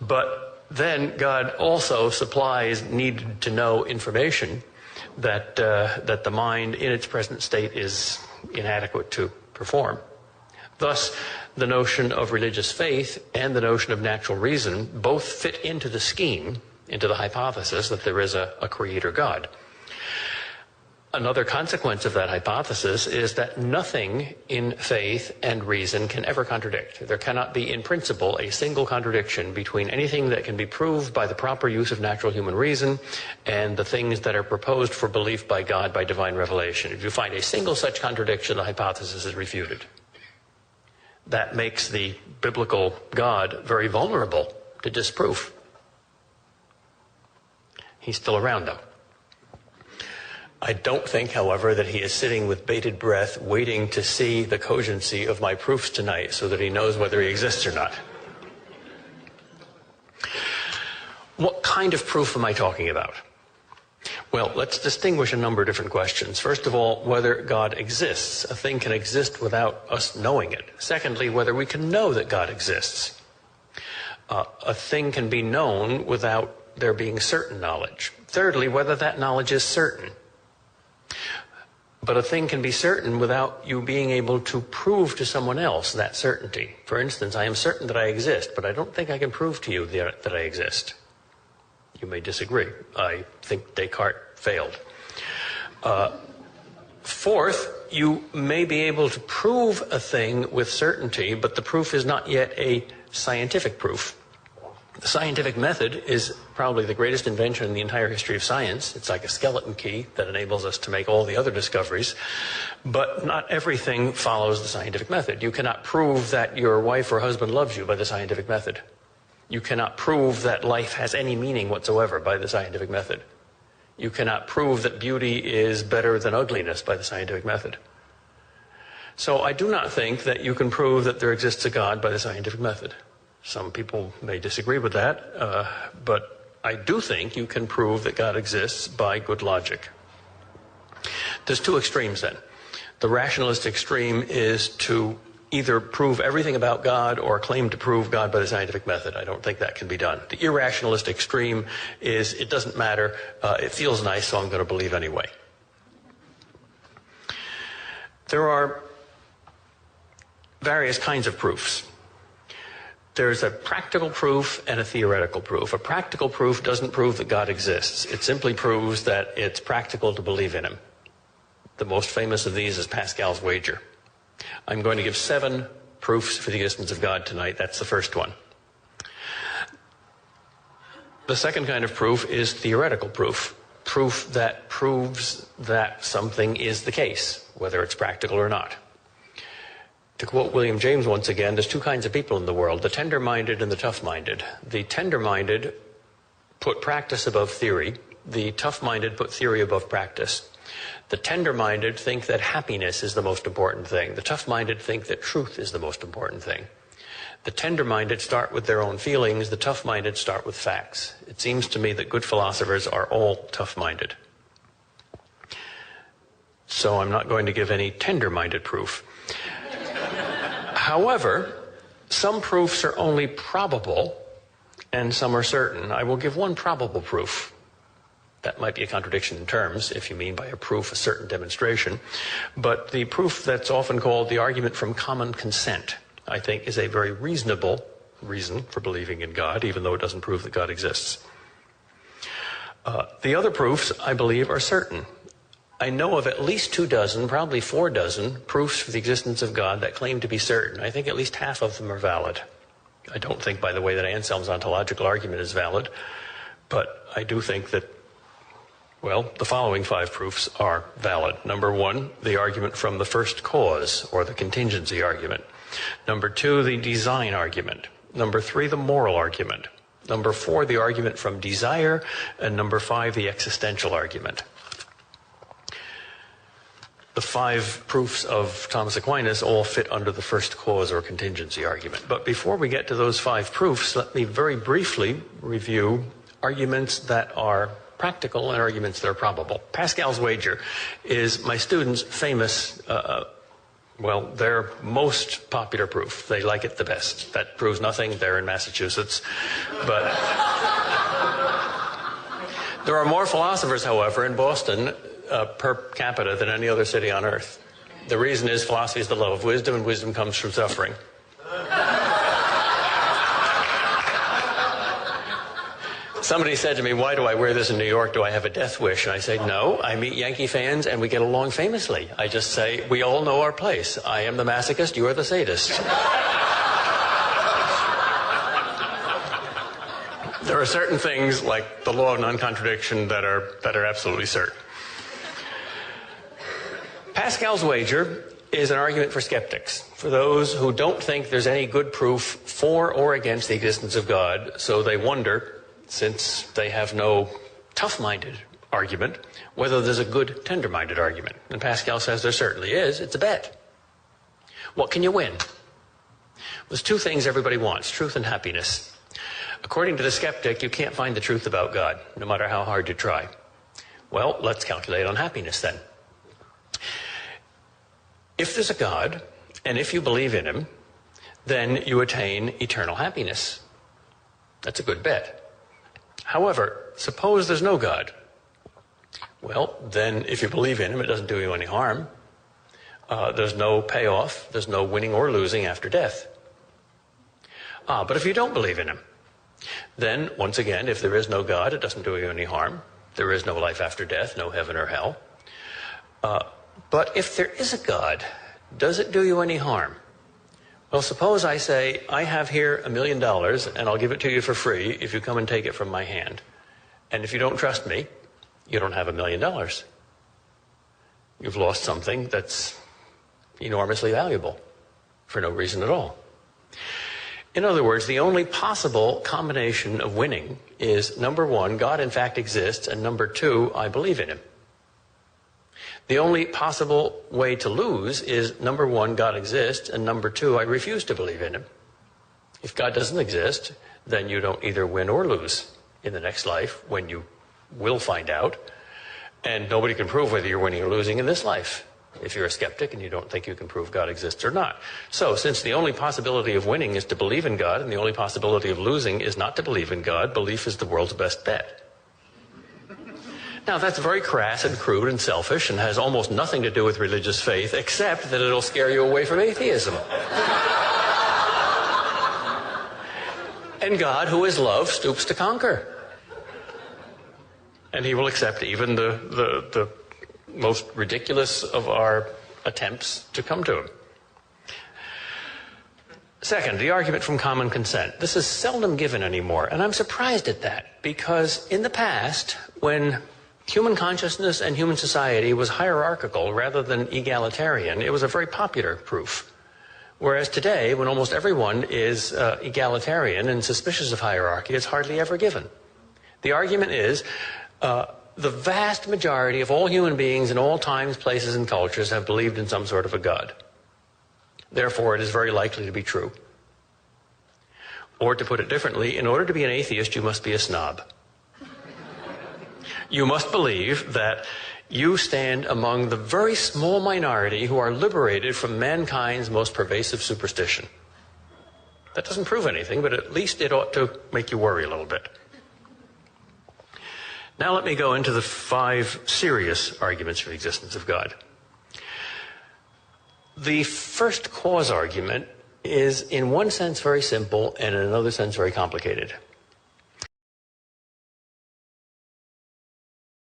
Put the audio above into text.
But then God also supplies needed to know information that the mind in its present state is inadequate to perform. Thus, the notion of religious faith and the notion of natural reason both fit into the scheme, into the hypothesis that there is a creator God. Another consequence of that hypothesis is that nothing in faith and reason can ever contradict. There cannot be, in principle, a single contradiction between anything that can be proved by the proper use of natural human reason and the things that are proposed for belief by God by divine revelation. If you find a single such contradiction, the hypothesis is refuted. That makes the biblical God very vulnerable to disproof. He's still around, though. I don't think, however, that he is sitting with bated breath waiting to see the cogency of my proofs tonight so that he knows whether he exists or not. What kind of proof am I talking about? Well, let's distinguish a number of different questions. First of all, whether God exists. A thing can exist without us knowing it. Secondly, whether we can know that God exists. A thing can be known without there being certain knowledge. Thirdly, whether that knowledge is certain. But a thing can be certain without you being able to prove to someone else that certainty. For instance, I am certain that I exist, but I don't think I can prove to you that I exist. You may disagree. I think Descartes failed. Fourth, you may be able to prove a thing with certainty, but the proof is not yet a scientific proof. The scientific method is probably the greatest invention in the entire history of science. It's like a skeleton key that enables us to make all the other discoveries. But not everything follows the scientific method. You cannot prove that your wife or husband loves you by the scientific method. You cannot prove that life has any meaning whatsoever by the scientific method. You cannot prove that beauty is better than ugliness by the scientific method. So I do not think that you can prove that there exists a God by the scientific method. Some people may disagree with that, but I do think you can prove that God exists by good logic. There's two extremes then. The rationalist extreme is to either prove everything about God or claim to prove God by the scientific method. I don't think that can be done. The irrationalist extreme is it doesn't matter, it feels nice, so I'm going to believe anyway. There are various kinds of proofs. There's a practical proof and a theoretical proof. A practical proof doesn't prove that God exists. It simply proves that it's practical to believe in him. The most famous of these is Pascal's wager. I'm going to give 7 proofs for the existence of God tonight. That's the first one. The second kind of proof is theoretical proof. Proof that proves that something is the case, whether it's practical or not. To quote William James once again, there's two kinds of people in the world, the tender-minded and the tough-minded. The tender-minded put practice above theory. The tough-minded put theory above practice. The tender-minded think that happiness is the most important thing. The tough-minded think that truth is the most important thing. The tender-minded start with their own feelings. The tough-minded start with facts. It seems to me that good philosophers are all tough-minded. So I'm not going to give any tender-minded proof. However, some proofs are only probable and some are certain. I will give one probable proof. That might be a contradiction in terms, if you mean by a proof a certain demonstration. But the proof that's often called the argument from common consent, I think, is a very reasonable reason for believing in God, even though it doesn't prove that God exists. The other proofs, I believe, are certain. I know of at least 24, probably 4 proofs for the existence of God that claim to be certain. I think at least half of them are valid. I don't think, by the way, that Anselm's ontological argument is valid, but I do think that, well, the following 5 proofs are valid. Number 1, the argument from the first cause, or the contingency argument. Number 2, the design argument. Number 3, the moral argument. Number 4, the argument from desire. And number 5, the existential argument. The 5 proofs of Thomas Aquinas all fit under the first cause or contingency argument. But before we get to those 5 proofs, let me very briefly review arguments that are practical and arguments that are probable. Pascal's wager is my student's famous Well, their most popular proof. They like it the best. That proves nothing. They're in Massachusetts. But there are more philosophers, however, in Boston per capita than any other city on earth. The reason is philosophy is the love of wisdom, and wisdom comes from suffering. Somebody said to me, why do I wear this in New York? Do I have a death wish? And I say, no, I meet Yankee fans and we get along famously. I just say, we all know our place. I am the masochist, you are the sadist. There are certain things, like the law of non-contradiction, that are absolutely certain. Pascal's wager is an argument for skeptics, for those who don't think there's any good proof for or against the existence of God, so they wonder, since they have no tough-minded argument, whether there's a good tender-minded argument. And Pascal says there certainly is. It's a bet. What can you win? There's two things everybody wants, truth and happiness. According to the skeptic, you can't find the truth about God, no matter how hard you try. Well, let's calculate on happiness then. If there's a God, and if you believe in him, then you attain eternal happiness. That's a good bet. However, suppose there's no God. Well, then if you believe in him, it doesn't do you any harm. There's no payoff. There's no winning or losing after death. But if you don't believe in him, then, once again, if there is no God, it doesn't do you any harm. There is no life after death, no heaven or hell. But if there is a God, does it do you any harm? Well, suppose I say, I have here $1 million, and I'll give it to you for free if you come and take it from my hand. And if you don't trust me, you don't have $1 million. You've lost something that's enormously valuable for no reason at all. In other words, the only possible combination of winning is, number one, God in fact exists, and number two, I believe in him. The only possible way to lose is, number one, God exists, and number two, I refuse to believe in him. If God doesn't exist, then you don't either win or lose in the next life, when you will find out, and nobody can prove whether you're winning or losing in this life, if you're a skeptic and you don't think you can prove God exists or not. So, since the only possibility of winning is to believe in God, and the only possibility of losing is not to believe in God, belief is the world's best bet. Now, that's very crass and crude and selfish and has almost nothing to do with religious faith, except that it'll scare you away from atheism. And God, who is love, stoops to conquer. And he will accept even the most ridiculous of our attempts to come to him. Second, the argument from common consent. This is seldom given anymore, and I'm surprised at that, because in the past, when human consciousness and human society was hierarchical rather than egalitarian, it was a very popular proof. Whereas today, when almost everyone is egalitarian and suspicious of hierarchy, it's hardly ever given. The argument is, the vast majority of all human beings in all times, places, and cultures have believed in some sort of a God. Therefore, it is very likely to be true. Or to put it differently, in order to be an atheist, you must be a snob. You must believe that you stand among the very small minority who are liberated from mankind's most pervasive superstition. That doesn't prove anything, but at least it ought to make you worry a little bit. Now let me go into the 5 serious arguments for the existence of God. The first cause argument is, in one sense, very simple, and in another sense, very complicated.